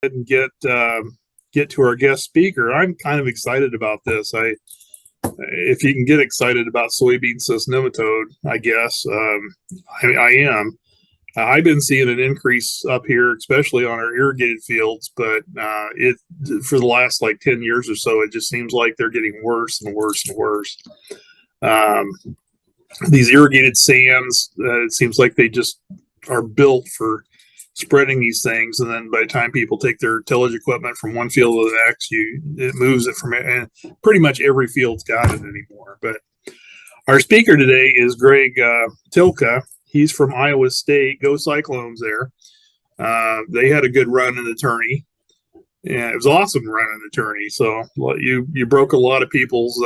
And get to our guest speaker. I'm kind of excited about this. If you can get excited about soybean cyst nematode, I guess I am. I've been seeing an increase up here, especially on our irrigated fields, but it for the last like 10 years or so, it just seems like they're getting worse and worse and worse. These irrigated sands, it seems like they just are built for spreading these things, and then by the time people take their tillage equipment from one field to the next, it moves it from, and pretty much every field's got it anymore. But our speaker today is Greg Tylka. He's from Iowa State. Go Cyclones there. They had a good run in the tourney. Yeah, it was awesome running the tourney. So you broke a lot of people's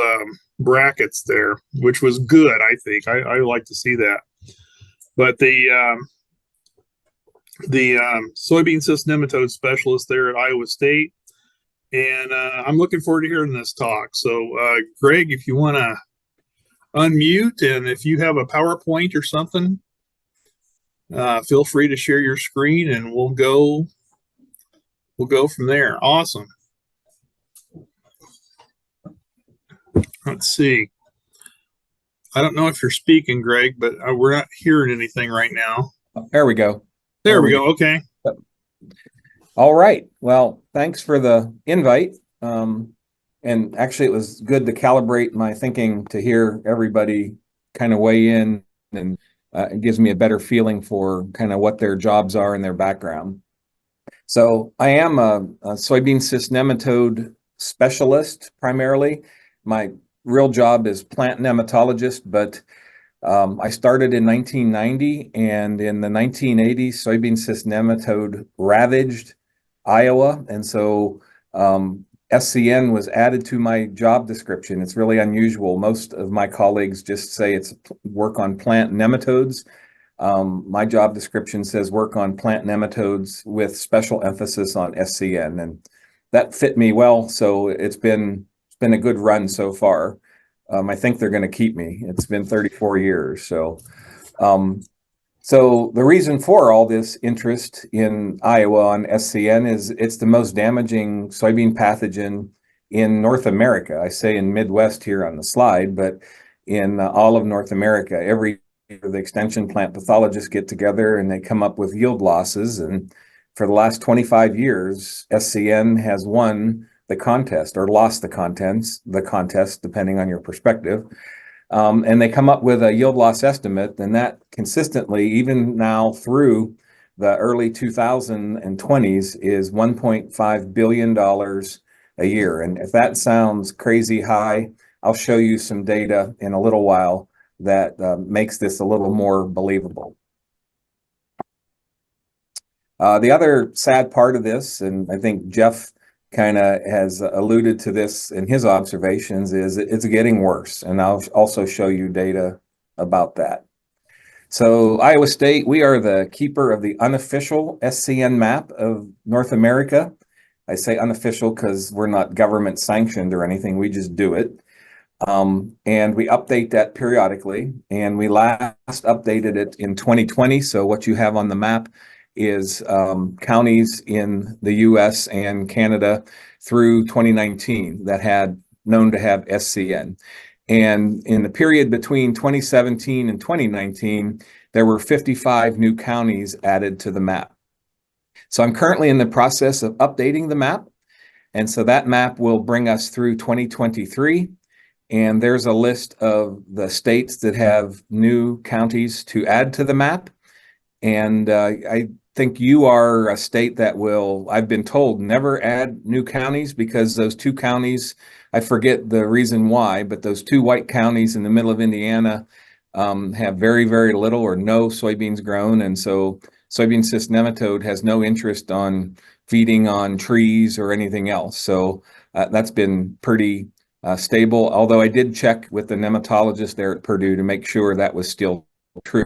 brackets there, which was good. I think I like to see that. But the soybean cyst nematode specialist there at Iowa State, and I'm looking forward to hearing this talk. So, Greg, if you want to unmute, and if you have a PowerPoint or something, feel free to share your screen, and we'll go from there. Awesome. Let's see. I don't know if you're speaking, Greg, but we're not hearing anything right now. There we go. There we go. Okay. All right. Well, thanks for the invite. And actually, it was good to calibrate my thinking to hear everybody kind of weigh in, and it gives me a better feeling for kind of what their jobs are and their background. So I am a soybean cyst nematode specialist primarily. My real job is plant nematologist, but I started in 1990, and in the 1980s, soybean cyst nematode ravaged Iowa, and so SCN was added to my job description. It's really unusual. Most of my colleagues just say it's work on plant nematodes. My job description says work on plant nematodes with special emphasis on SCN, and that fit me well. So it's been a good run so far. I think they're going to keep me. It's been 34 years. So the reason for all this interest in Iowa on SCN is it's the most damaging soybean pathogen in North America. I say in Midwest here on the slide, but in all of North America, every year the extension plant pathologists get together and they come up with yield losses. And for the last 25 years, SCN has won the contest, or lost the contest, depending on your perspective. And they come up with a yield loss estimate, and that consistently, even now through the early 2020s, is $1.5 billion a year. And if that sounds crazy high, I'll show you some data in a little while that makes this a little more believable. The other sad part of this, and I think Jeff kind of has alluded to this in his observations, is it's getting worse. And I'll also show you data about that. So Iowa State, we are the keeper of the unofficial SCN map of North America. I say unofficial because we're not government sanctioned or anything. We just do it. And we update that periodically. And we last updated it in 2020. So what you have on the map is counties in the US and Canada through 2019 that had known to have SCN. And in the period between 2017 and 2019, there were 55 new counties added to the map. So I'm currently in the process of updating the map. And so that map will bring us through 2023. And there's a list of the states that have new counties to add to the map. And I think you are a state that will, I've been told, never add new counties, because those two counties, I forget the reason why, but those two white counties in the middle of Indiana have very, very little or no soybeans grown. And so soybean cyst nematode has no interest on feeding on trees or anything else. So that's been pretty stable, although I did check with the nematologist there at Purdue to make sure that was still true.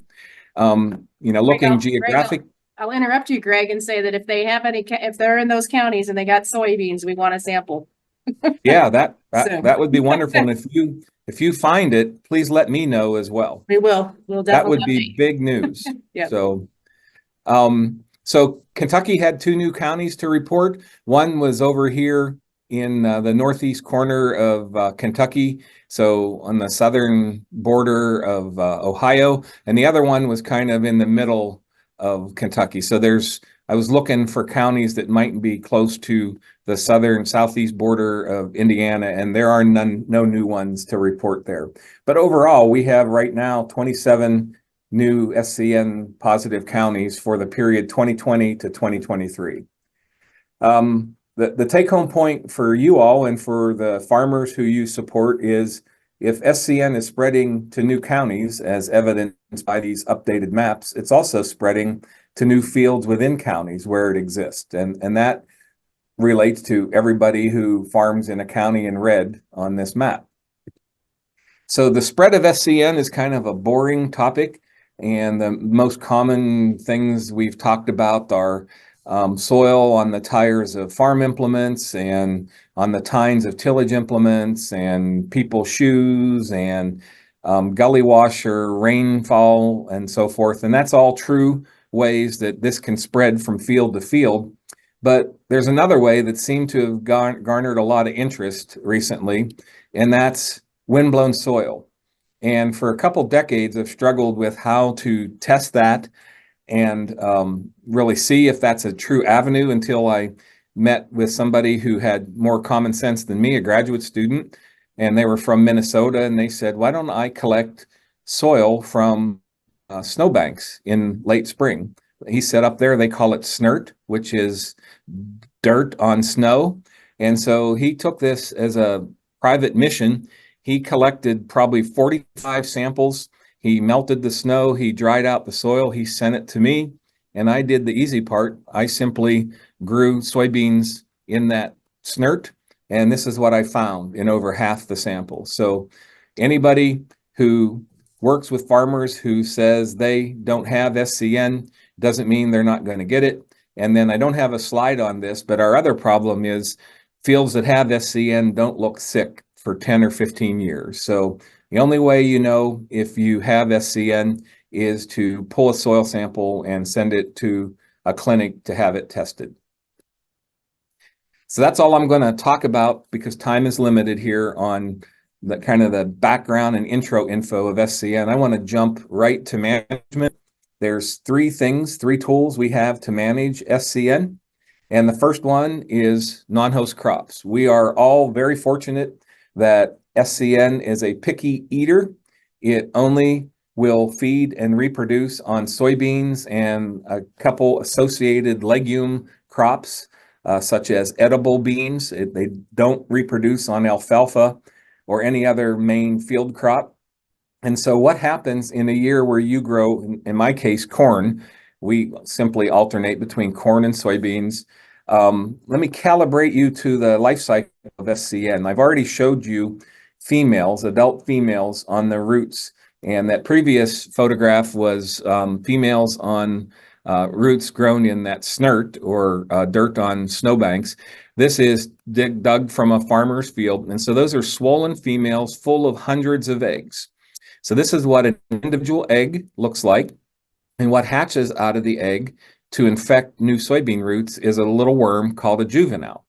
Looking geographic. I'll interrupt you, Greg, and say that if they have if they're in those counties and they got soybeans, we want a sample. Yeah, that would be wonderful. And if you find it, please let me know as well. We will. We'll definitely. That would be big news. Yeah. So, So Kentucky had 2 new counties to report. One was over here in the northeast corner of Kentucky, so on the southern border of Ohio, and the other one was kind of in the middle of Kentucky. So I was looking for counties that might be close to the southern southeast border of Indiana, and there are no new ones to report there. But overall, we have right now 27 new SCN positive counties for the period 2020 to 2023. The take-home point for you all and for the farmers who you support is, if SCN is spreading to new counties, as evidenced by these updated maps, it's also spreading to new fields within counties where it exists. And that relates to everybody who farms in a county in red on this map. So the spread of SCN is kind of a boring topic. And the most common things we've talked about are soil on the tires of farm implements and on the tines of tillage implements and people's shoes and gully washer, rainfall, and so forth. And that's all true ways that this can spread from field to field. But there's another way that seemed to have garnered a lot of interest recently, and that's windblown soil. And for a couple decades, I've struggled with how to test that and really see if that's a true avenue, until I met with somebody who had more common sense than me, a graduate student, and they were from Minnesota, and they said, why don't I collect soil from snowbanks in late spring? He said up there they call it snert, which is dirt on snow. And so he took this as a private mission. He collected probably 45 samples. He melted the snow, he dried out the soil, he sent it to me, and I did the easy part. I simply grew soybeans in that snert, and this is what I found in over half the samples. So anybody who works with farmers who says they don't have SCN doesn't mean they're not going to get it. And then I don't have a slide on this, but our other problem is fields that have SCN don't look sick for 10 or 15 years. So the only way you know if you have SCN is to pull a soil sample and send it to a clinic to have it tested. So that's all I'm going to talk about, because time is limited here on the kind of the background and intro info of SCN. I want to jump right to management. There's 3 tools we have to manage SCN. And the first one is non-host crops. We are all very fortunate that SCN is a picky eater. It only will feed and reproduce on soybeans and a couple associated legume crops, such as edible beans. They don't reproduce on alfalfa or any other main field crop. And so what happens in a year where you grow, in my case, corn, we simply alternate between corn and soybeans. Let me calibrate you to the life cycle of SCN. I've already showed you females, adult females on the roots, and that previous photograph was females on roots grown in that snert, or dirt on snowbanks. This is dug from a farmer's field, and so those are swollen females full of hundreds of eggs. So this is what an individual egg looks like, and what hatches out of the egg to infect new soybean roots is a little worm called a juvenile.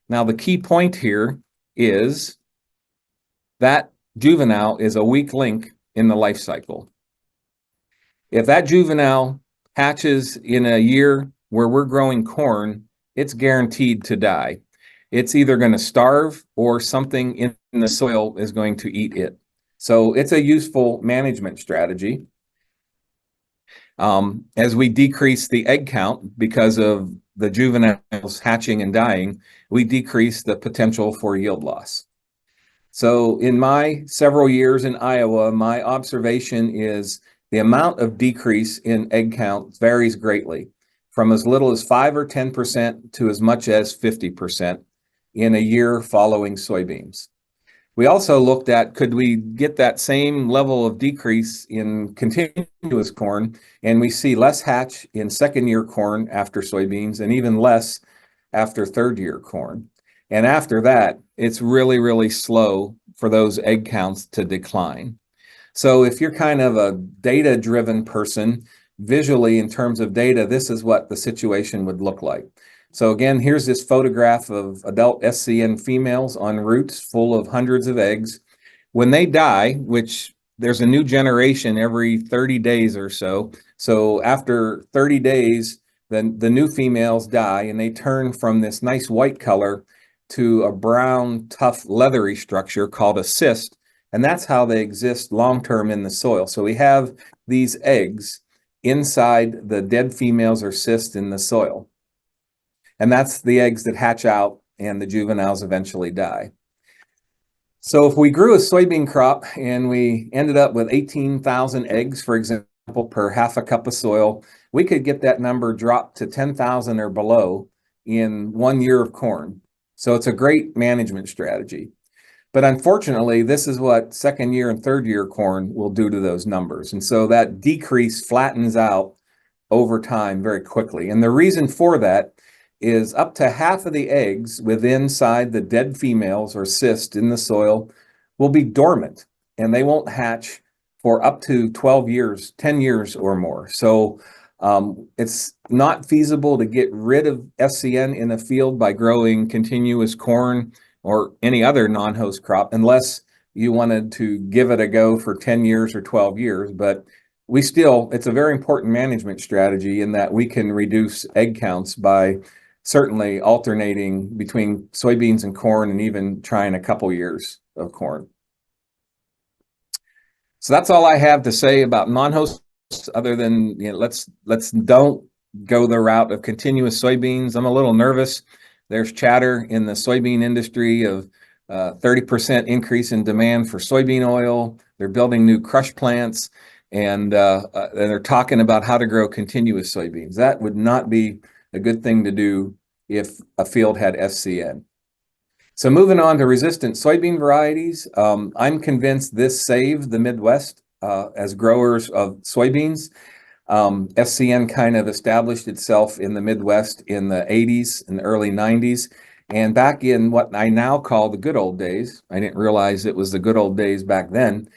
Now, the key point here is that juvenile is a weak link in the life cycle. If that juvenile hatches in a year where we're growing corn, it's guaranteed to die. It's either going to starve or something in the soil is going to eat it. So it's a useful management strategy. As we decrease the egg count because of the juveniles hatching and dying, we decrease the potential for yield loss. So in my several years in Iowa, my observation is the amount of decrease in egg count varies greatly, from as little as 5 or 10% to as much as 50% in a year following soybeans. We also looked at, could we get that same level of decrease in continuous corn, and we see less hatch in second-year corn after soybeans and even less after third-year corn. And after that, it's really, really slow for those egg counts to decline. So if you're kind of a data-driven person, visually in terms of data, this is what the situation would look like. So again, here's this photograph of adult SCN females on roots full of hundreds of eggs. When they die, which there's a new generation every 30 days or so. So after 30 days, then the new females die and they turn from this nice white color to a brown, tough, leathery structure called a cyst. And that's how they exist long-term in the soil. So we have these eggs inside the dead females or cysts in the soil. And that's the eggs that hatch out and the juveniles eventually die. So if we grew a soybean crop and we ended up with 18,000 eggs, for example, per half a cup of soil, we could get that number dropped to 10,000 or below in 1 year of corn. So it's a great management strategy. But unfortunately, this is what second year and third year corn will do to those numbers. And so that decrease flattens out over time very quickly. And the reason for that is up to half of the eggs within inside the dead females or cyst in the soil will be dormant and they won't hatch for up to 12 years, 10 years or more. So it's not feasible to get rid of SCN in a field by growing continuous corn or any other non-host crop unless you wanted to give it a go for 10 years or 12 years. But it's a very important management strategy in that we can reduce egg counts by certainly alternating between soybeans and corn and even trying a couple years of corn. So that's all I have to say about non-hosts, other than, let's don't go the route of continuous soybeans. I'm a little nervous. There's chatter in the soybean industry of 30% increase in demand for soybean oil. They're building new crush plants and they're talking about how to grow continuous soybeans. That would not be a good thing to do if a field had SCN. So moving on to resistant soybean varieties, I'm convinced this saved the Midwest as growers of soybeans. SCN kind of established itself in the Midwest in the 80s and early 90s. And back in what I now call the good old days, I didn't realize it was the good old days back then,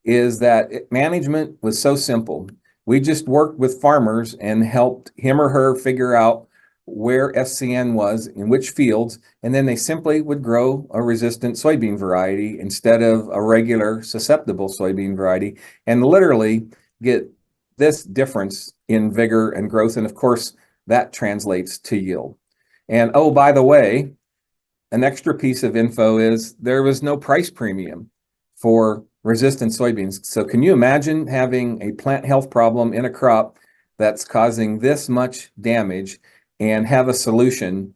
is that management was so simple. We just worked with farmers and helped him or her figure out where SCN was in which fields, and then they simply would grow a resistant soybean variety instead of a regular susceptible soybean variety, and literally get this difference in vigor and growth. And of course, that translates to yield. And oh, by the way, an extra piece of info is there was no price premium for resistant soybeans. So can you imagine having a plant health problem in a crop that's causing this much damage and have a solution,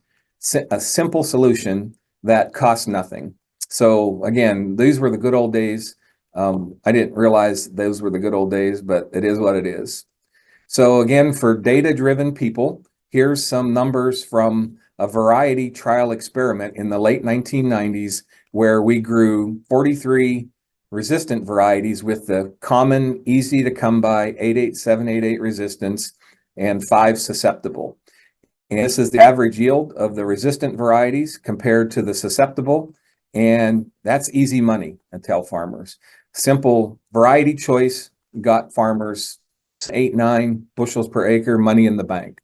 a simple solution that costs nothing? So again, these were the good old days. I didn't realize those were the good old days, but it is what it is. So again, for data-driven people, here's some numbers from a variety trial experiment in the late 1990s where we grew 43 resistant varieties with the common, easy to come by 88788 resistance and 5 susceptible. And this is the average yield of the resistant varieties compared to the susceptible. And that's easy money, I tell farmers. Simple variety choice got farmers 8-9 bushels per acre, money in the bank.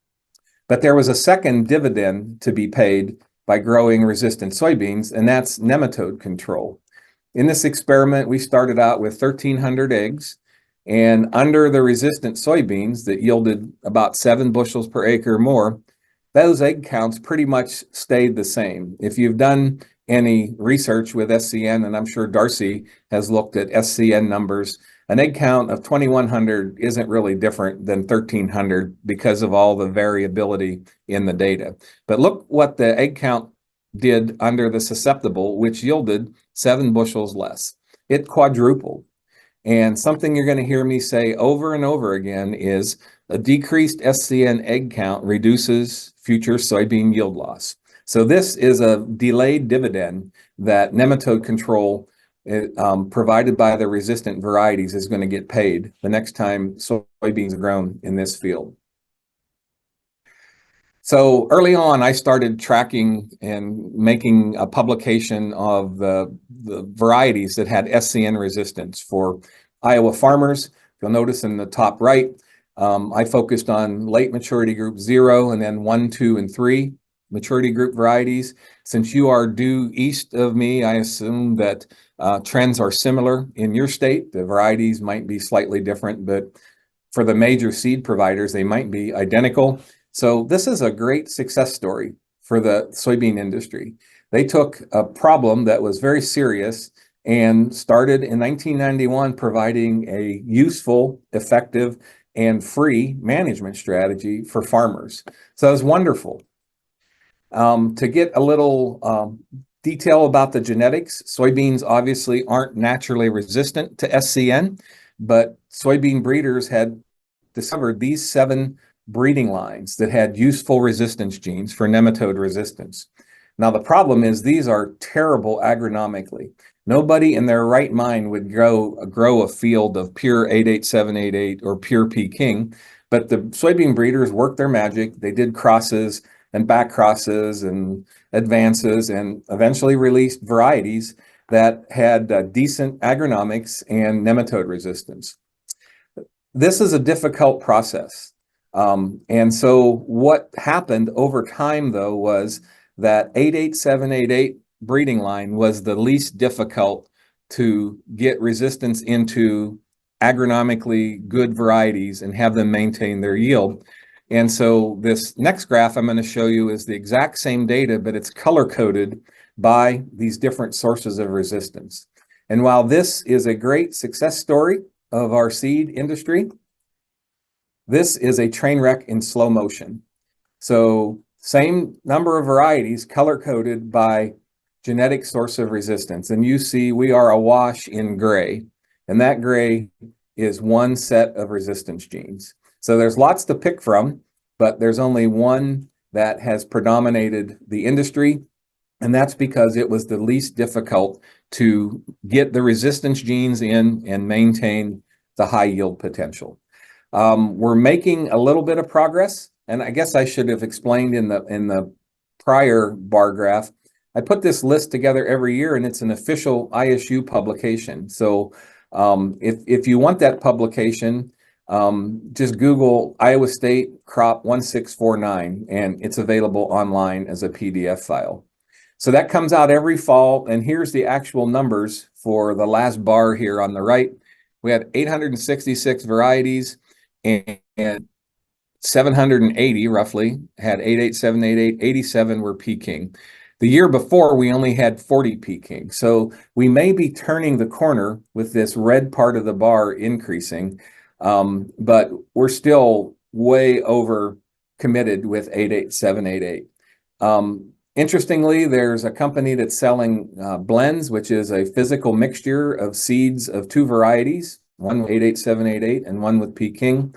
But there was a second dividend to be paid by growing resistant soybeans, and that's nematode control. In this experiment, we started out with 1,300 eggs, and under the resistant soybeans that yielded about 7 bushels per acre more, those egg counts pretty much stayed the same. If you've done any research with SCN, and I'm sure Darcy has looked at SCN numbers, an egg count of 2,100 isn't really different than 1,300 because of all the variability in the data. But look what the egg count did under the susceptible, which yielded 7 bushels less. It quadrupled. And something you're going to hear me say over and over again is a decreased SCN egg count reduces future soybean yield loss. So this is a delayed dividend that nematode control provided by the resistant varieties is going to get paid the next time soybeans are grown in this field. So early on, I started tracking and making a publication of the varieties that had SCN resistance for Iowa farmers. You'll notice in the top right, I focused on late maturity group 0 and then 1, 2, and 3 maturity group varieties. Since you are due east of me, I assume that trends are similar in your state. The varieties might be slightly different, but for the major seed providers, they might be identical. So this is a great success story for the soybean industry. They took a problem that was very serious and started in 1991 providing a useful, effective, and free management strategy for farmers. So it was wonderful. To get a little detail about the genetics, soybeans obviously aren't naturally resistant to SCN, but soybean breeders had discovered these 7 breeding lines that had useful resistance genes for nematode resistance. Now, the problem is these are terrible agronomically. Nobody in their right mind would grow a field of pure 88788 or pure Peking, but the soybean breeders worked their magic. They did crosses and back crosses and advances and eventually released varieties that had decent agronomics and nematode resistance. This is a difficult process. And so what happened over time, though, was that 88788 breeding line was the least difficult to get resistance into agronomically good varieties and have them maintain their yield. And so this next graph I'm going to show you is the exact same data, but it's color-coded by these different sources of resistance. And while this is a great success story of our seed industry, this is a train wreck in slow motion. So same number of varieties color-coded by genetic source of resistance. And you see we are awash in gray, and that gray is one set of resistance genes. So there's lots to pick from, but there's only one that has predominated the industry, and that's because it was the least difficult to get the resistance genes in and maintain the high yield potential. We're making a little bit of progress, and I guess I should have explained in the prior bar graph. I put this list together every year, and it's an official ISU publication. So if you want that publication, just Google Iowa State Crop 1649, and it's available online as a PDF file. So that comes out every fall, and here's the actual numbers for the last bar here on the right. We had 866 varieties, and 780 roughly had 88788, 87 were Peking. The year before, we only had 40 Peking. So we may be turning the corner with this red part of the bar increasing, but we're still way over committed with 88788. Interestingly, there's a company that's selling blends, which is a physical mixture of seeds of 2 varieties, one with 88788 and one with Peking.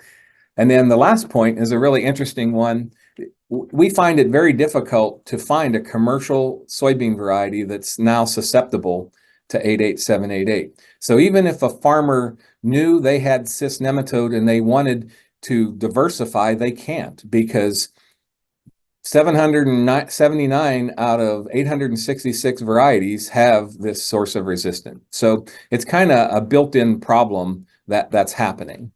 And then the last point is a really interesting one. We find it very difficult to find a commercial soybean variety that's now susceptible to 88788. So even if a farmer knew they had cyst nematode and they wanted to diversify, they can't, because 779 out of 866 varieties have this source of resistance. So it's kind of a built-in problem that's happening.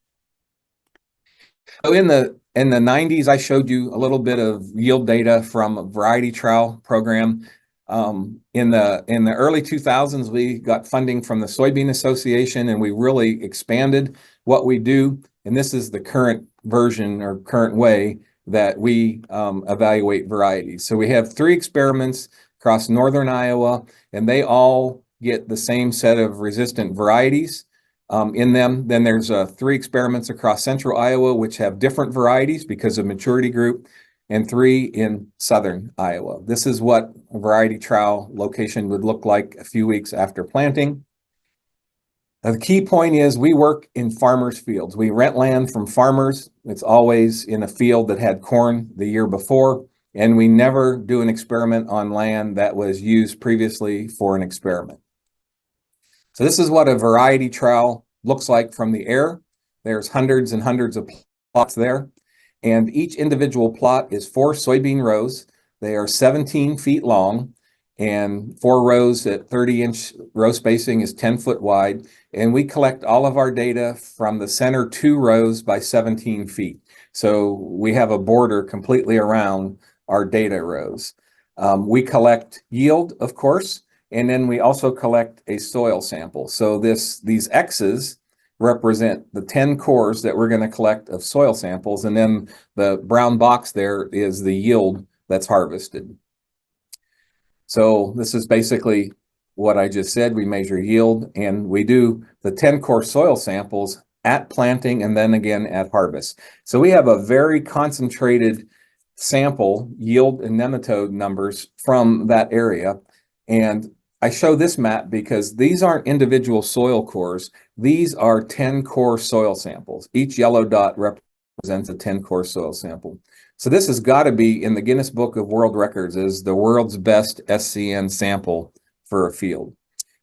So in the 90s, I showed you a little bit of yield data from a variety trial program. In the early 2000s, we got funding from the Soybean Association, and we really expanded what we do. And this is the current version or current way that we evaluate varieties. So we have 3 experiments across northern Iowa, and they all get the same set of resistant varieties in them. Then there's 3 experiments across central Iowa, which have different varieties because of maturity group, and 3 in southern Iowa. This is what a variety trial location would look like a few weeks after planting. The key point is we work in farmers' fields. We rent land from farmers. It's always in a field that had corn the year before, and we never do an experiment on land that was used previously for an experiment. So this is what a variety trial looks like from the air. There's hundreds and hundreds of plots there, and each individual plot is 4 soybean rows. They are 17 feet long, and 4 rows at 30-inch row spacing is 10 foot wide. And we collect all of our data from the center 2 rows by 17 feet. So we have a border completely around our data rows. We collect yield, of course, and then we also collect a soil sample. So these X's represent the 10 cores that we're going to collect of soil samples, and then the brown box there is the yield that's harvested. So this is basically what I just said. We measure yield, and we do the 10 core soil samples at planting and then again at harvest. So we have a very concentrated sample yield and nematode numbers from that area. And I show this map because these aren't individual soil cores. These are 10 core soil samples. Each yellow dot represents a 10 core soil sample. So this has got to be in the Guinness Book of World Records as the world's best SCN sample for a field.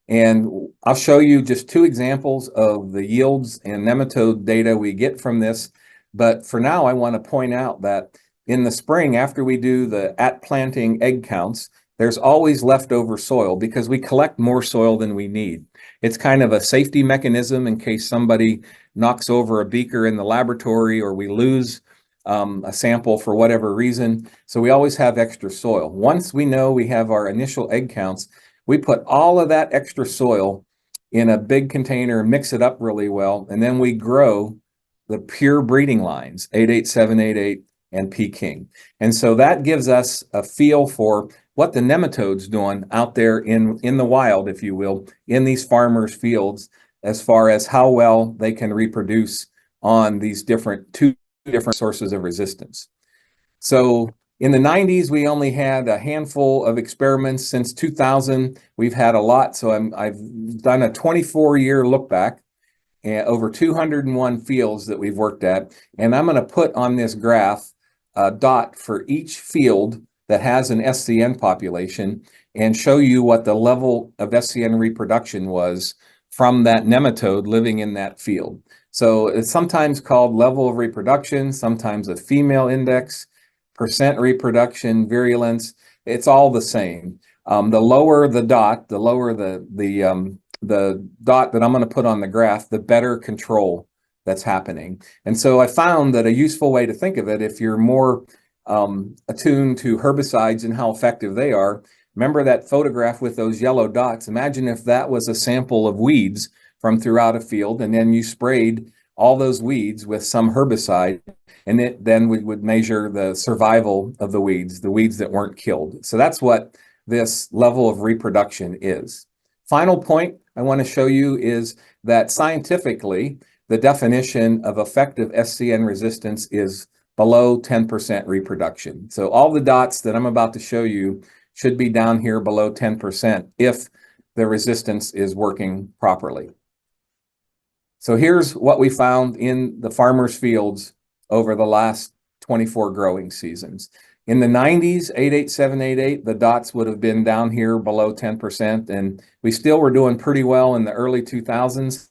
And I'll show you just 2 examples of the yields and nematode data we get from this. But for now, I want to point out that in the spring, after we do the at planting egg counts, there's always leftover soil because we collect more soil than we need. It's kind of a safety mechanism in case somebody knocks over a beaker in the laboratory or we lose a sample for whatever reason. So we always have extra soil. Once we know we have our initial egg counts, we put all of that extra soil in a big container, mix it up really well, and then we grow the pure breeding lines, 88788 and Peking. And so that gives us a feel for what the nematode's doing out there in the wild, if you will, in these farmers' fields, as far as how well they can reproduce on these two different sources of resistance. So in the 90s, we only had a handful of experiments. Since 2000, we've had a lot. So I've done a 24-year look back and over 201 fields that we've worked at. And I'm going to put on this graph a dot for each field that has an SCN population and show you what the level of SCN reproduction was from that nematode living in that field. So it's sometimes called level of reproduction, sometimes a female index, percent reproduction, virulence. It's all the same. The lower the dot, the lower the dot that I'm going to put on the graph, the better control that's happening. And so I found that a useful way to think of it, if you're more attuned to herbicides and how effective they are, remember that photograph with those yellow dots. Imagine if that was a sample of weeds from throughout a field, and then you sprayed all those weeds with some herbicide, and then we would measure the survival of the weeds that weren't killed. So that's what this level of reproduction is. Final point I want to show you is that scientifically, the definition of effective SCN resistance is below 10% reproduction. So all the dots that I'm about to show you should be down here below 10% if the resistance is working properly. So here's what we found in the farmers' fields over the last 24 growing seasons. In the 90s, 88788, the dots would have been down here below 10%, and we still were doing pretty well in the early 2000s,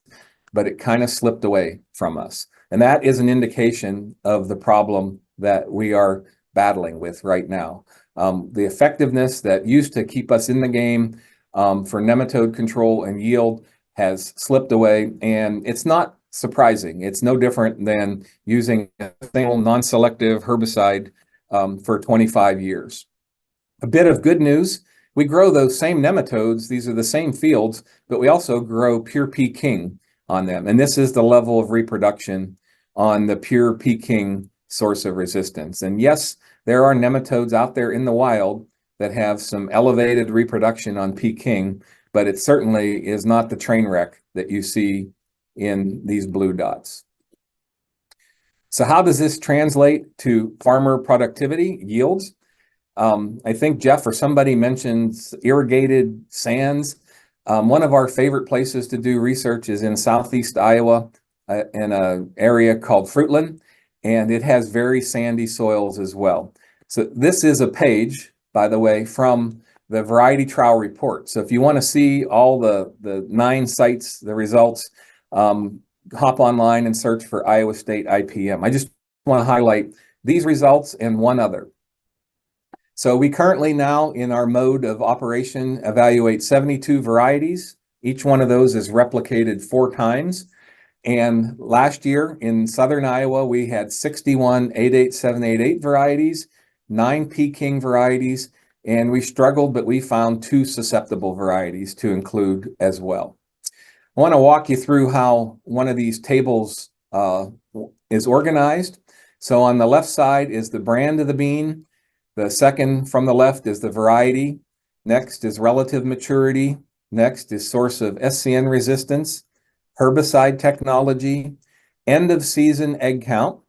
but it kind of slipped away from us. And that is an indication of the problem that we are battling with right now. The effectiveness that used to keep us in the game for nematode control and yield has slipped away, and it's not surprising. It's no different than using a single non-selective herbicide for 25 years. A bit of good news, we grow those same nematodes, these are the same fields, but we also grow pure Peking on them. And this is the level of reproduction on the pure Peking source of resistance. And yes, there are nematodes out there in the wild that have some elevated reproduction on Peking, but it certainly is not the train wreck that you see in these blue dots. So how does this translate to farmer productivity, yields? I think Jeff or somebody mentions irrigated sands. One of our favorite places to do research is in southeast Iowa in an area called Fruitland, and it has very sandy soils as well. So this is a page, by the way, from the Variety Trial Report. So if you want to see all the 9 sites, the results, hop online and search for Iowa State IPM. I just want to highlight these results and one other. So we currently now in our mode of operation evaluate 72 varieties. Each one of those is replicated 4 times. And last year in southern Iowa, we had 61 88788 varieties, 9 Peking varieties, and we struggled, but we found 2 susceptible varieties to include as well. I want to walk you through how one of these tables is organized. So on the left side is the brand of the bean. The second from the left is the variety. Next is relative maturity. Next is source of SCN resistance, herbicide technology, end of season egg count.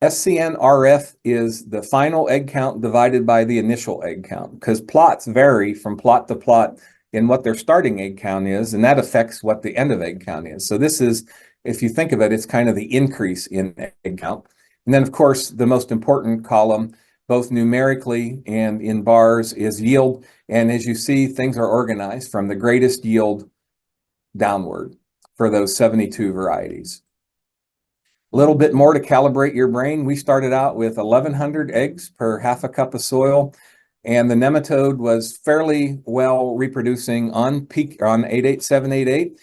SCN RF is the final egg count divided by the initial egg count, because plots vary from plot to plot in what their starting egg count is, and that affects what the end of egg count is. So this is, if you think of it, it's kind of the increase in egg count. And then, of course, the most important column, both numerically and in bars, is yield. And as you see, things are organized from the greatest yield downward for those 72 varieties. A little bit more to calibrate your brain. We started out with 1,100 eggs per half a cup of soil, and the nematode was fairly well reproducing on 88788,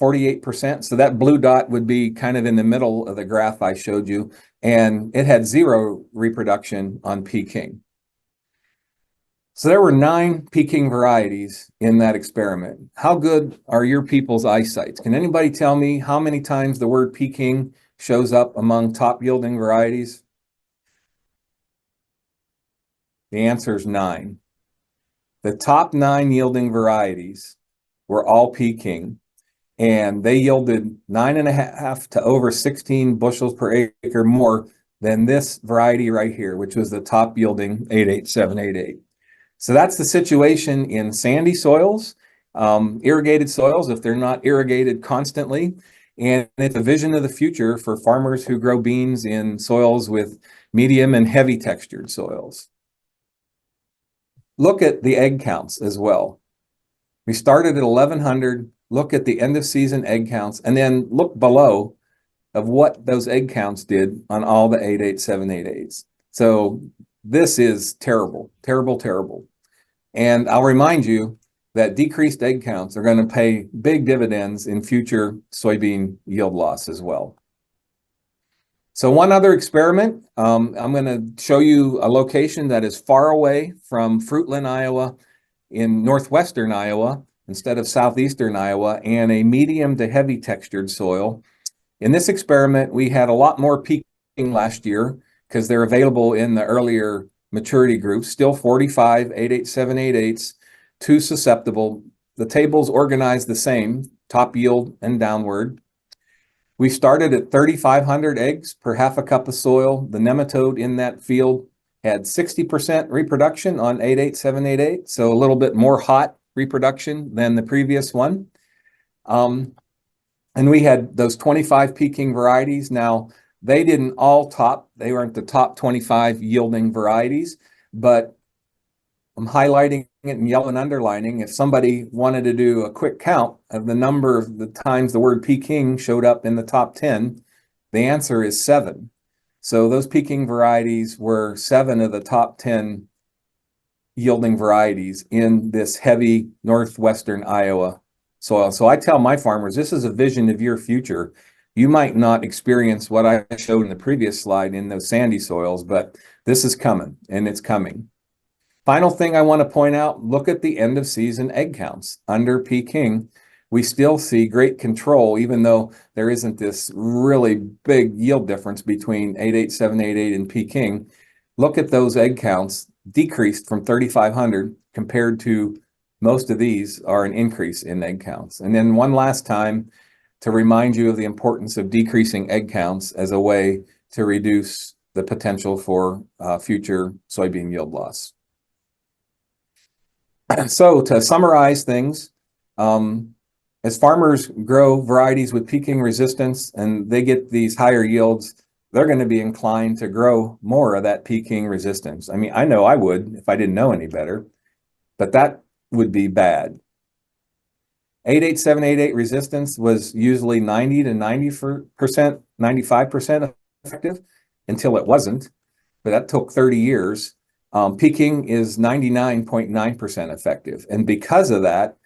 48%. So that blue dot would be kind of in the middle of the graph I showed you, and it had 0 reproduction on Peking. So there were 9 Peking varieties in that experiment. How good are your people's eyesight? Can anybody tell me how many times the word Peking shows up among top yielding varieties? The answer is 9. The top 9 yielding varieties were all Peking, and they yielded 9.5 to over 16 bushels per acre more than this variety right here, which was the top yielding 88788. So that's the situation in sandy soils, irrigated soils, if they're not irrigated constantly. And it's a vision of the future for farmers who grow beans in soils with medium and heavy textured soils. Look at the egg counts as well. We started at 1,100, look at the end of season egg counts, and then look below of what those egg counts did on all the 88788s. So this is terrible, terrible, terrible. And I'll remind you that decreased egg counts are going to pay big dividends in future soybean yield loss as well. So one other experiment, I'm going to show you a location that is far away from Fruitland, Iowa, in northwestern Iowa, instead of southeastern Iowa, and a medium to heavy textured soil. In this experiment, we had a lot more Peking last year because they're available in the earlier maturity groups, still 45 88788s, 2 susceptible. The tables organized the same, top yield and downward. We started at 3,500 eggs per half a cup of soil. The nematode in that field had 60% reproduction on 88788, so a little bit more hot reproduction than the previous one. And we had those 25 Peking varieties. Now, they didn't all top, they weren't the top 25 yielding varieties, but I'm highlighting it in yellow and underlining. If somebody wanted to do a quick count of the number of the times the word Peking showed up in the top 10, the answer is 7. So those Peking varieties were 7 of the top 10 yielding varieties in this heavy northwestern Iowa soil. So I tell my farmers, this is a vision of your future. You might not experience what I showed in the previous slide in those sandy soils, but this is coming, and it's coming. Final thing I want to point out, look at the end of season egg counts. Under Peking, we still see great control, even though there isn't this really big yield difference between 88788 and Peking. Look at those egg counts decreased from 3,500 compared to most of these are an increase in egg counts. And then one last time to remind you of the importance of decreasing egg counts as a way to reduce the potential for future soybean yield loss. So to summarize things, as farmers grow varieties with Peking resistance and they get these higher yields, they're going to be inclined to grow more of that Peking resistance. I mean, I know I would if I didn't know any better, but that would be bad. 88788 resistance was usually 90 to 90%, 95% effective until it wasn't, but that took 30 years. Peking is 99.9% effective. And because of that,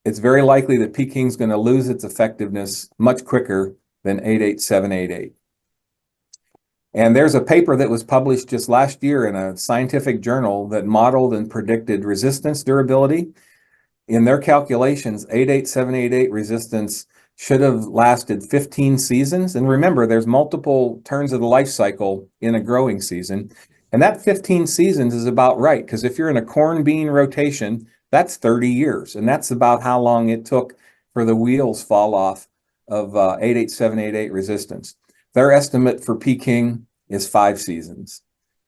it's very likely that Peking is going to lose its effectiveness much quicker than 88788. And there's a paper that was published just last year in a scientific journal that modeled and predicted resistance durability. In their calculations, 88788 resistance should have lasted 15 seasons. And remember, there's multiple turns of the life cycle in a growing season. And that 15 seasons is about right, because if you're in a corn bean rotation, that's 30 years. And that's about how long it took for the wheels fall off of 88788 resistance. Their estimate for Peking is 5 seasons.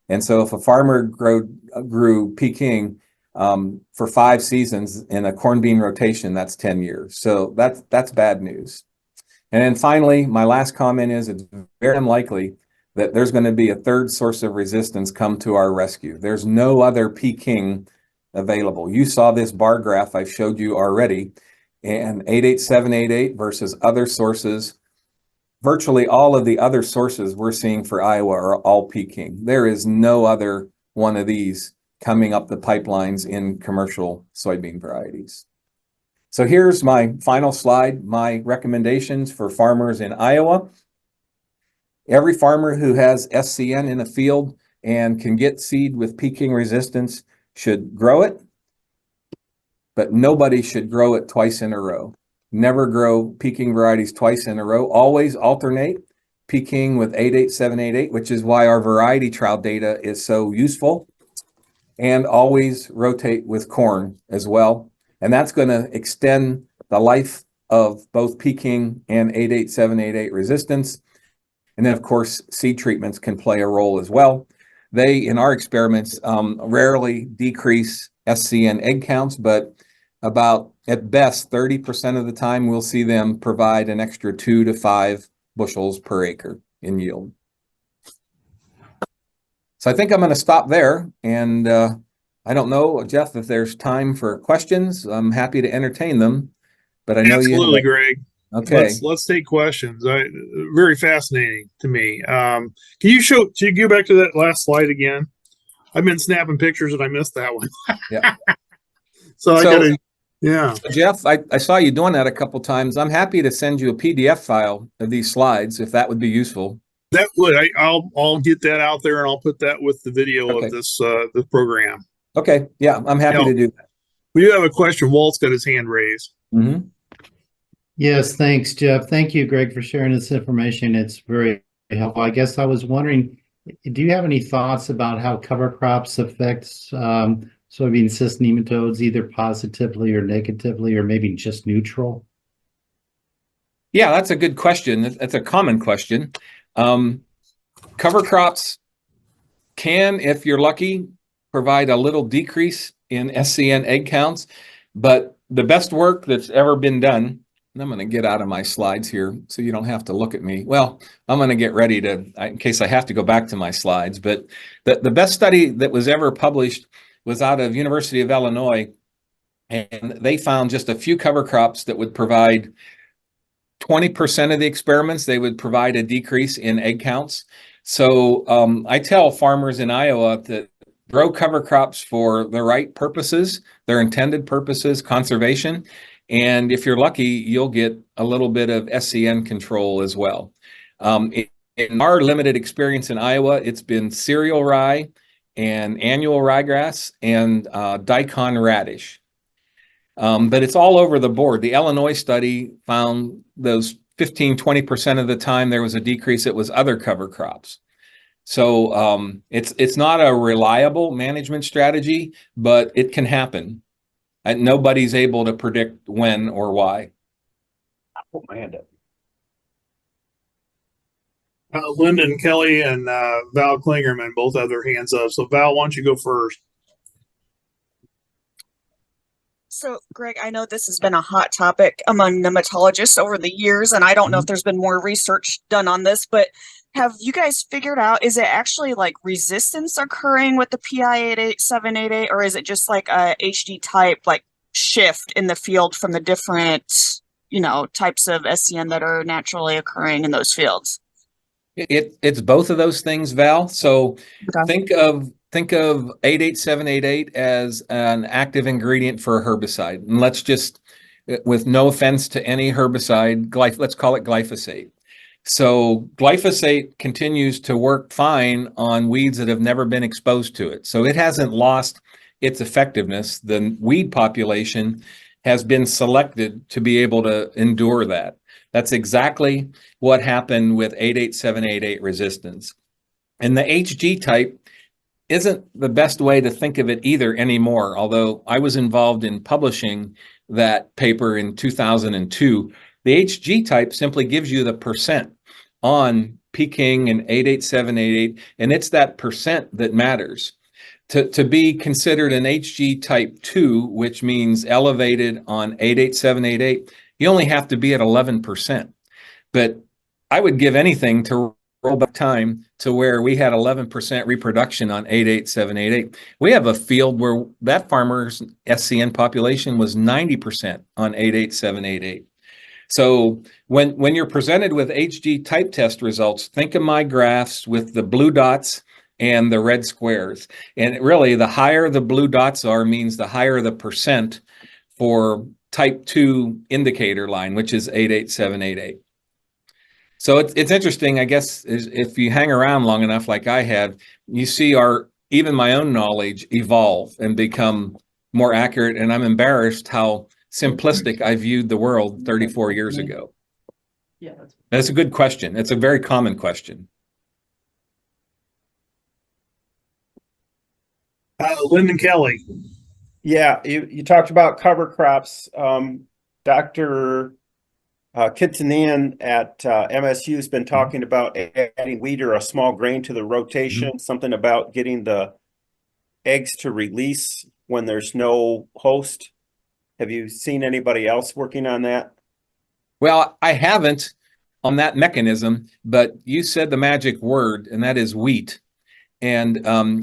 And so if a farmer grew Peking for 5 seasons in a corn bean rotation, that's 10 years. So that's bad news. And then finally, my last comment is it's very unlikely that there's going to be a third source of resistance come to our rescue. There's no other Peking available. You saw this bar graph I showed you already, and 88788 versus other sources. Virtually all of the other sources we're seeing for Iowa are all Peking. There is no other one of these coming up the pipelines in commercial soybean varieties. So here's my final slide, my recommendations for farmers in Iowa. Every farmer who has SCN in a field and can get seed with Peking resistance should grow it, but nobody should grow it twice in a row. Never grow Peking varieties twice in a row. Always alternate Peking with 88788, which is why our variety trial data is so useful. And always rotate with corn as well. And that's going to extend the life of both Peking and 88788 resistance. And then, of course, seed treatments can play a role as well. They, in our experiments, rarely decrease SCN egg counts, but about, at best, 30% of the time, we'll see them provide an extra 2 to 5 bushels per acre in yield. So I think I'm going to stop there. And I don't know, Jeff, if there's time for questions. I'm happy to entertain them. But I know Absolutely, you. Greg. Okay. Let's take questions. Very fascinating to me. Can you go back to that last slide again? I've been snapping pictures and I missed that one. Yeah. Yeah. Jeff, I saw you doing that a couple times. I'm happy to send you a PDF file of these slides if that would be useful. That would. I'll get that out there and I'll put that with the video of this program. Okay. Yeah, I'm happy to do that. We do have a question. Walt's got his hand raised. Mm-hmm. Yes, thanks, Jeff. Thank you, Greg, for sharing this information. It's very helpful. I guess I was wondering, do you have any thoughts about how cover crops affects soybean cyst nematodes, either positively or negatively, or maybe just neutral? Yeah, that's a good question. That's a common question. Cover crops can, if you're lucky, provide a little decrease in SCN egg counts, but the best work that's ever been done, and I'm going to get out of my slides here so you don't have to look at me. Well, I'm going to get ready to, in case I have to go back to my slides, but the best study that was ever published was out of University of Illinois, and they found just a few cover crops that would provide 20% of the experiments, they would provide a decrease in egg counts. So I tell farmers in Iowa that grow cover crops for the right purposes, their intended purposes, conservation. And if you're lucky, you'll get a little bit of SCN control as well. In our limited experience in Iowa, it's been cereal rye and annual ryegrass and daikon radish. But it's all over the board. The Illinois study found those 15-20% of the time there was a decrease. It was other cover crops. So it's not a reliable management strategy, but it can happen. And nobody's able to predict when or why. I'll put my hand up. Lyndon Kelly and Val Klingerman both have their hands up. So Val, why don't you go first? So, Greg, I know this has been a hot topic among nematologists over the years, and I don't know if there's been more research done on this, but have you guys figured out, is it actually like resistance occurring with the PI 88788, or is it just like a HD type like shift in the field from the different, types of SCN that are naturally occurring in those fields? It's both of those things, Val. So think of think of 88788 as an active ingredient for a herbicide. And let's just, with no offense to any herbicide, let's call it glyphosate. So glyphosate continues to work fine on weeds that have never been exposed to it. So it hasn't lost its effectiveness. The weed population has been selected to be able to endure that. That's exactly what happened with 88788 resistance. And the HG type isn't the best way to think of it either anymore, although I was involved in publishing that paper in 2002. The HG type simply gives you the percent on Peking and 88788, and it's that percent that matters. To be considered an HG type 2, which means elevated on 88788, you only have to be at 11%. But I would give anything to roll back time to where we had 11% reproduction on 88788. We have a field where that farmer's SCN population was 90% on 88788. So when you're presented with HG type test results, think of my graphs with the blue dots and the red squares. And really, the higher the blue dots are means the higher the percent for type 2 indicator line, which is 88788. So it's interesting, I guess, if you hang around long enough like I have, you see even my own knowledge evolve and become more accurate. And I'm embarrassed how simplistic I viewed the world 34 years ago. Yeah, That's a good question. It's a very common question. Lyndon Kelly. yeah. You talked about cover crops. Dr. Kitsanian at MSU has been talking about adding wheat or a small grain to the rotation, something about getting the eggs to release when there's no host. Have you seen anybody else working on that? Well, I haven't on that mechanism, but you said the magic word, and that is wheat. And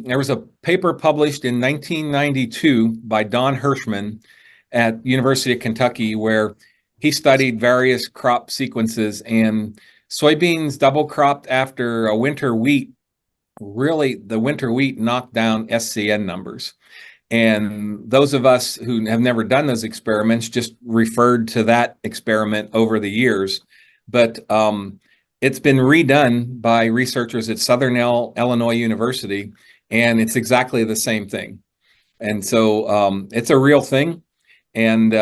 there was a paper published in 1992 by Don Hirschman at University of Kentucky where he studied various crop sequences, and soybeans double cropped after a winter wheat. Really, the winter wheat knocked down SCN numbers. And those of us who have never done those experiments just referred to that experiment over the years. But it's been redone by researchers at Southern Illinois University, and it's exactly the same thing. And so it's a real thing. And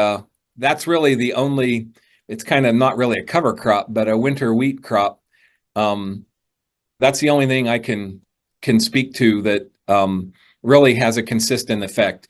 that's really the only, it's kind of not really a cover crop, but a winter wheat crop. That's the only thing I can speak to that really has a consistent effect.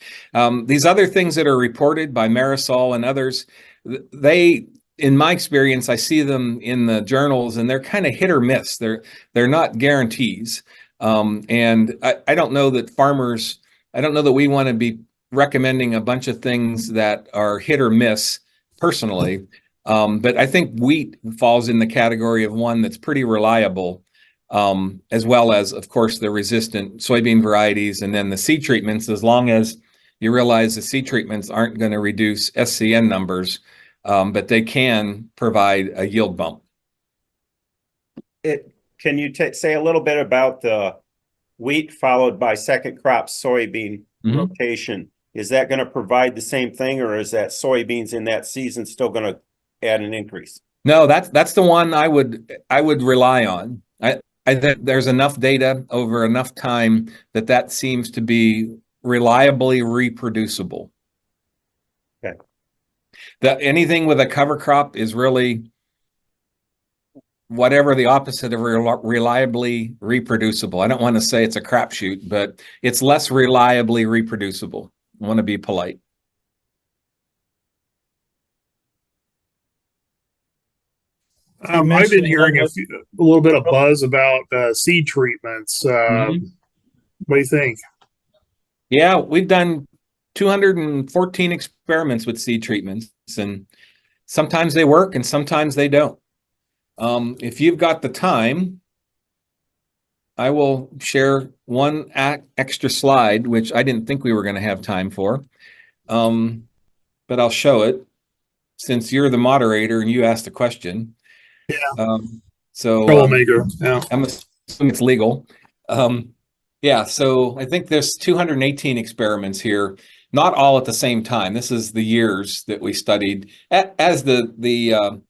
These other things that are reported by Marisol and others, they, in my experience, I see them in the journals and they're kind of hit or miss. They're not guarantees. And I don't know that farmers, I don't know that we want to be recommending a bunch of things that are hit or miss personally. But I think wheat falls in the category of one that's pretty reliable. As well as, of course, the resistant soybean varieties and then the seed treatments, as long as you realize the seed treatments aren't going to reduce SCN numbers, but they can provide a yield bump. Can you say a little bit about the wheat followed by second crop soybean rotation? Is that going to provide the same thing, or is that soybeans in that season still going to add an increase? No, that's the one I would rely on. I think there's enough data over enough time that seems to be reliably reproducible. Okay. Anything with a cover crop is really whatever the opposite of reliably reproducible. I don't want to say it's a crapshoot, but it's less reliably reproducible. I want to be polite. I've been hearing a little bit of buzz about seed treatments. What do you think? Yeah, we've done 214 experiments with seed treatments, and sometimes they work and sometimes they don't. If you've got the time, I will share one extra slide, which I didn't think we were going to have time for, but I'll show it since you're the moderator and you asked the question. Yeah. So Troublemaker. Yeah. I'm assuming it's legal. Yeah, so I think there's 218 experiments here, not all at the same time. This is the years that we studied. As the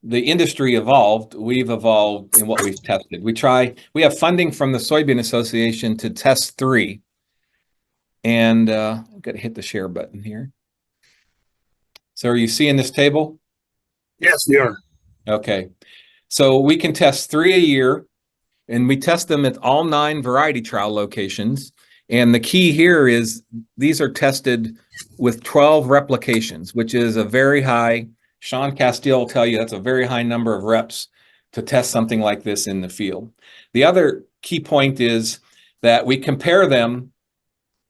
industry evolved, we've evolved in what we've tested. We have funding from the Soybean Association to test 3. And I've got to hit the share button here. So are you seeing this table? Yes, we are. Okay. So we can test 3 a year, and we test them at all 9 variety trial locations. And the key here is these are tested with 12 replications, which is a very high, Sean Castile will tell you that's a very high number of reps to test something like this in the field. The other key point is that we compare them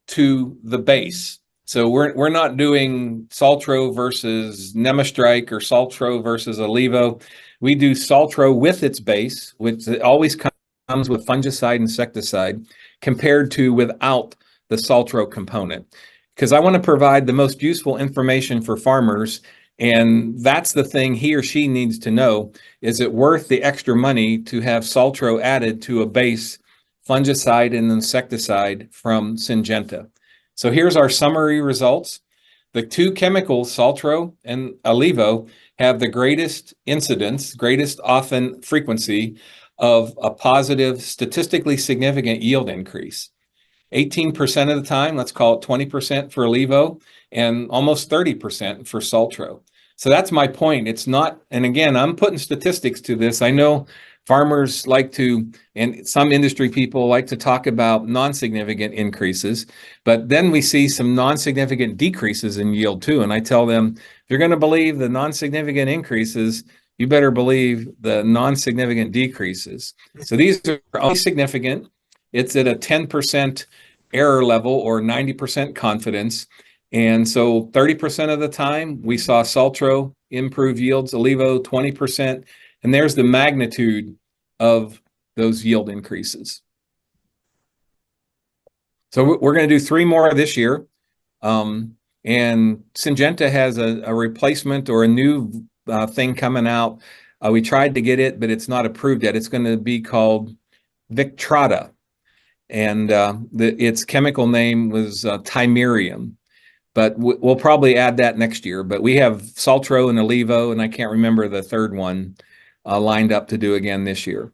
to the base. So we're not doing Saltro versus Nemastrike or Saltro versus Olivo. We do Saltro with its base, which always comes with fungicide, insecticide, compared to without the Saltro component. Because I want to provide the most useful information for farmers, and that's the thing he or she needs to know. Is it worth the extra money to have Saltro added to a base fungicide and insecticide from Syngenta? So here's our summary results. The 2 chemicals, Saltro and Olivo, have the greatest incidence, greatest often frequency of a positive, statistically significant yield increase. 18% of the time, let's call it 20% for Olivo, and almost 30% for Saltro. So that's my point. It's not, and again, I'm putting statistics to this. I know farmers like to, and some industry people like to talk about non-significant increases, but then we see some non-significant decreases in yield too. And I tell them, if you're going to believe the non-significant increases, you better believe the non-significant decreases. So these are only significant. It's at a 10% error level or 90% confidence. And so 30% of the time we saw Saltro improve yields, Olivo 20%, and there's the magnitude of those yield increases. So we're going to do 3 more this year. And Syngenta has a replacement or a new thing coming out. We tried to get it, but it's not approved yet. It's going to be called Victrata. And its chemical name was Timerium. But we'll probably add that next year. But we have Saltro and Olivo, and I can't remember the third one lined up to do again this year.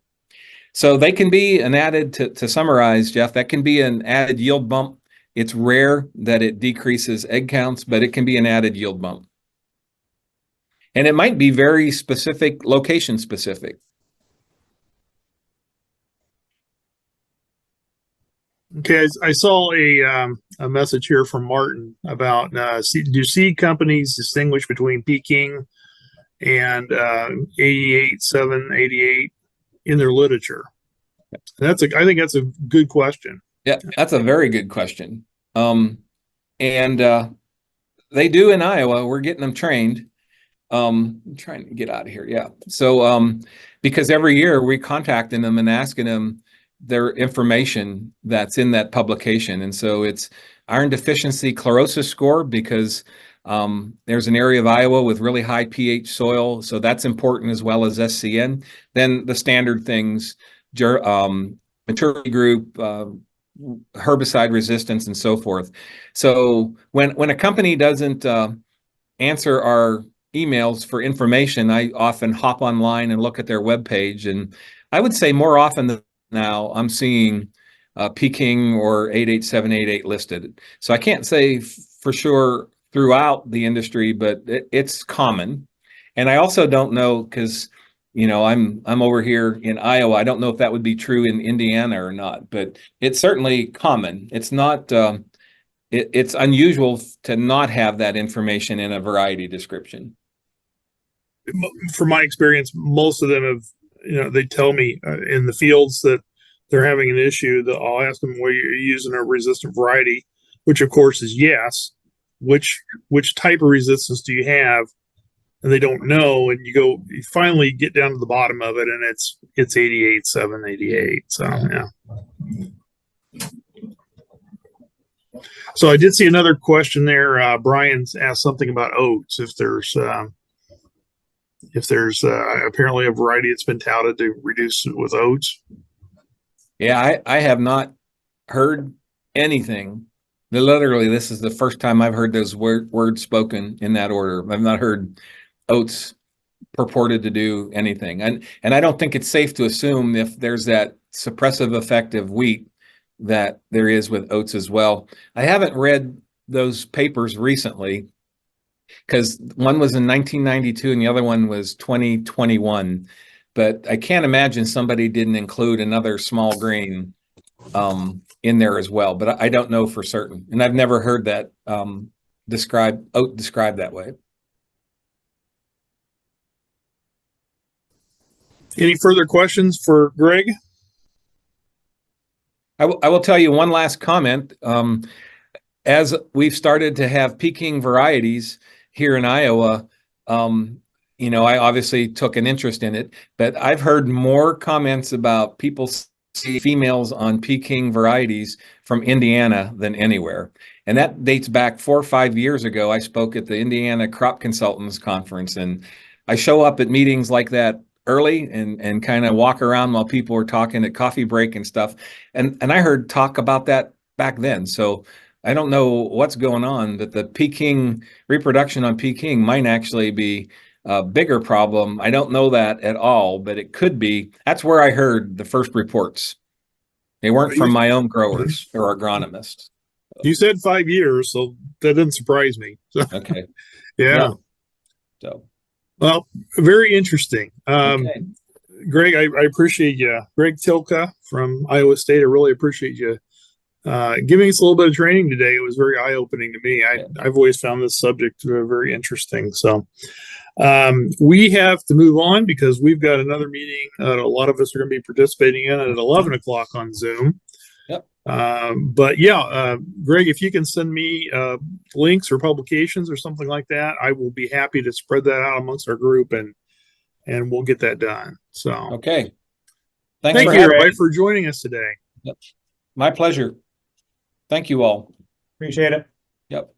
So they can be an added, to summarize, Jeff, that can be an added yield bump. It's rare that it decreases egg counts, but it can be an added yield bump. And it might be very specific, location specific. Okay, I saw a message here from Martin about do seed companies distinguish between Peking and 88.788 in their literature? I think that's a good question. Yeah, that's a very good question. And they do in Iowa. We're getting them trained. I'm trying to get out of here. Yeah. So because every year we're contacting them and asking them their information that's in that publication. And so it's iron deficiency chlorosis score because there's an area of Iowa with really high pH soil. So that's important, as well as SCN. Then the standard things, maturity group, herbicide resistance, and so forth. So when a company doesn't answer our emails for information, I often hop online and look at their webpage. And I would say more often than now, I'm seeing Peking or 88788 listed. So I can't say for sure throughout the industry, but it's common. And I also don't know, because I'm over here in Iowa. I don't know if that would be true in Indiana or not, but it's certainly common. It's not. It's unusual to not have that information in a variety description. From my experience, most of them have, they tell me in the fields that they're having an issue, that I'll ask them, well, you're using a resistant variety, which of course is yes. Which type of resistance do you have? And they don't know. And you finally get down to the bottom of it, and it's 88.788. So yeah. So I did see another question there. Brian's asked something about oats. If there's apparently a variety that's been touted to reduce with oats. Yeah, I have not heard anything. Literally, this is the first time I've heard those words spoken in that order. I've not heard oats purported to do anything. And I don't think it's safe to assume if there's that suppressive effect of wheat that there is with oats as well. I haven't read those papers recently because one was in 1992 and the other one was 2021. But I can't imagine somebody didn't include another small grain in there as well. But I don't know for certain. And I've never heard that oat described that way. Any further questions for Greg? I will tell you one last comment. As we've started to have Peking varieties here in Iowa, I obviously took an interest in it, but I've heard more comments about people see females on Peking varieties from Indiana than anywhere. And that dates back 4 or 5 years ago. I spoke at the Indiana Crop Consultants Conference, and I show up at meetings like that early and kind of walk around while people are talking at coffee break and stuff. And I heard talk about that back then. So I don't know what's going on, but the Peking reproduction on Peking might actually be a bigger problem. I don't know that at all, but it could be. That's where I heard the first reports. They weren't from my own growers or agronomists. You said 5 years, so that didn't surprise me. So, Okay. yeah. So, Well, very interesting. okay. Greg, I appreciate you. Greg Tylka from Iowa State. I really appreciate you giving us a little bit of training today. It was very eye-opening to me. I've always found this subject very interesting. So we have to move on because we've got another meeting. A lot of us are going to be participating in it at 11 o'clock on Zoom. Yep. But yeah, Greg, if you can send me links or publications or something like that, I will be happy to spread that out amongst our group and we'll get that done. So Okay. Thanks thank for you, having everybody, me. for joining us today. Yep. My pleasure. Thank you all. Appreciate it. Yep.